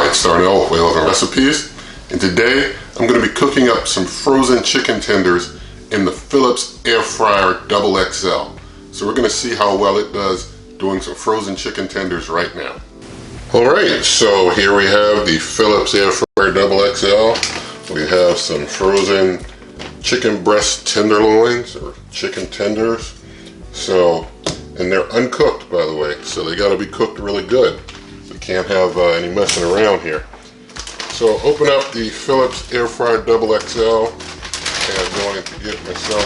Alright, starting out with Wave Oven Recipes, and today I'm going to be cooking up some frozen chicken tenders in the Phillips Air Fryer XXL. So we're going to see how well it does doing some frozen chicken tenders right now. Alright, so here we have the Phillips Air Fryer XXL. We have some frozen chicken breast tenderloins, or chicken tenders. So, and they're uncooked, by the way, so they got to be cooked really good. Can't have any messing around here. So open up the Phillips Air Fryer XXL, and I'm going to get myself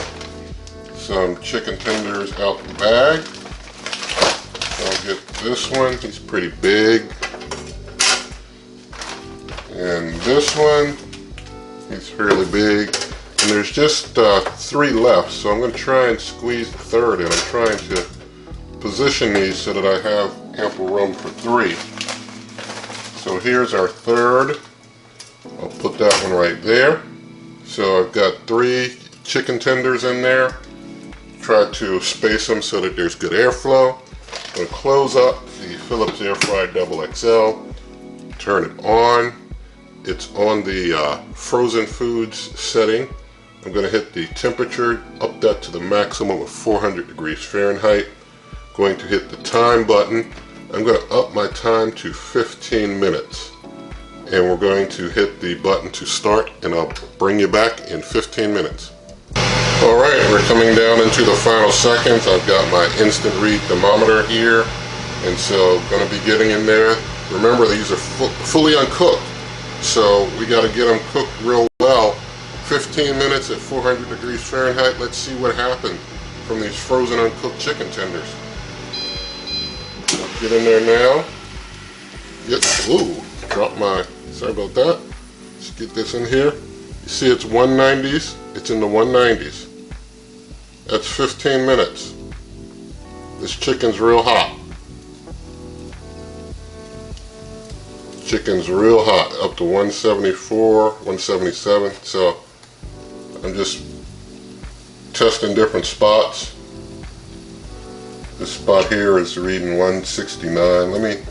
some chicken tenders out the bag. I'll get this one, he's pretty big. And this one, he's fairly big. And there's just 3 left, so I'm going to try and squeeze the third in. I'm trying to position these so that I have ample room for 3. So here's our third. I'll put that one right there. So I've got 3 chicken tenders in there. Try to space them so that there's good airflow. I'm going to close up the Phillips Air Fryer XXL. Turn it on. It's on the frozen foods setting. I'm going to hit the temperature, up that to the maximum of 400 degrees Fahrenheit. Going to hit the time button. I'm going to up my time to 15 minutes, and we're going to hit the button to start, and I'll bring you back in 15 minutes. Alright, we're coming down into the final seconds. I've got my instant read thermometer here, and so I'm going to be getting in there. Remember, these are fully uncooked, so we got to get them cooked real well. 15 minutes at 400 degrees Fahrenheit. Let's see what happened from these frozen uncooked chicken tenders. Get in there now. Drop my, sorry about that. Let's get this in here. You see it's 190s, it's in the 190s. That's 15 minutes. This chicken's real hot. Chicken's real hot, up to 174, 177. So I'm just testing different spots. This spot here is reading 169. Let me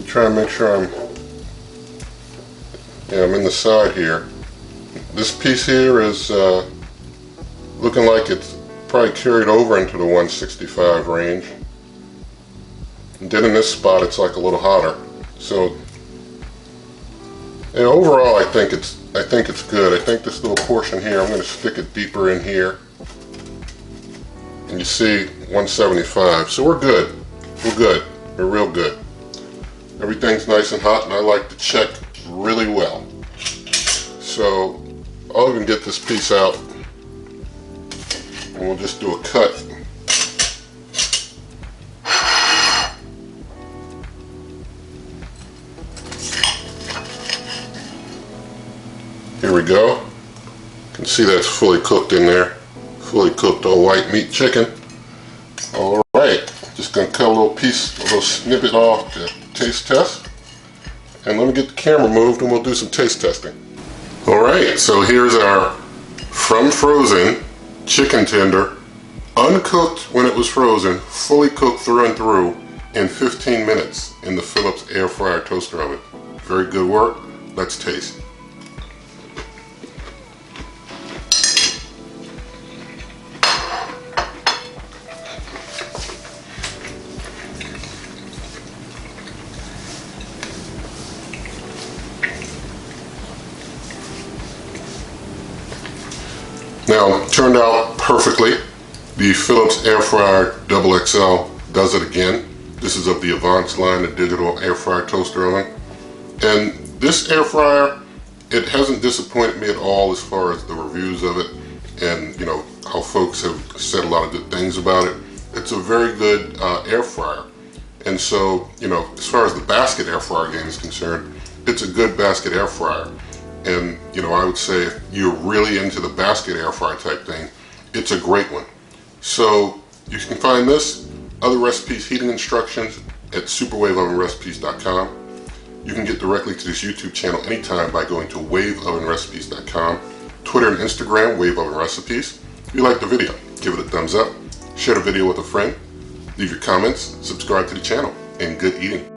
try and make sure I'm in the side here. This piece here is looking like it's probably carried over into the 165 range. And then in this spot it's like a little hotter. So overall I think it's good. I think this little portion here, I'm going to stick it deeper in here. And you see 175, so we're good. We're real good. Everything's nice and hot, and I like to check really well. So I'll even get this piece out, and we'll just do a cut. Here we go. You can see that's fully cooked in there. Fully cooked all white meat chicken. Alright, just going to cut a little snippet off to taste test. And let me get the camera moved and we'll do some taste testing. Alright, so here's our from frozen chicken tender, uncooked when it was frozen, fully cooked through and through in 15 minutes in the Phillips Air Fryer toaster oven. Very good work. Let's taste. Now, turned out perfectly. The Phillips Air Fryer XXL does it again. This is of the Avance line, the digital air fryer toaster oven. And this air fryer, it hasn't disappointed me at all as far as the reviews of it and how folks have said a lot of good things about it. It's a very good air fryer. And so, as far as the basket air fryer game is concerned, it's a good basket air fryer. And I would say if you're really into the basket air fryer type thing, it's a great one. So you can find this, other recipes, heating instructions at superwaveovenrecipes.com. You can get directly to this YouTube channel anytime by going to waveovenrecipes.com, Twitter and Instagram, Wave Oven Recipes. If you liked the video, give it a thumbs up, share the video with a friend, leave your comments, subscribe to the channel, and good eating.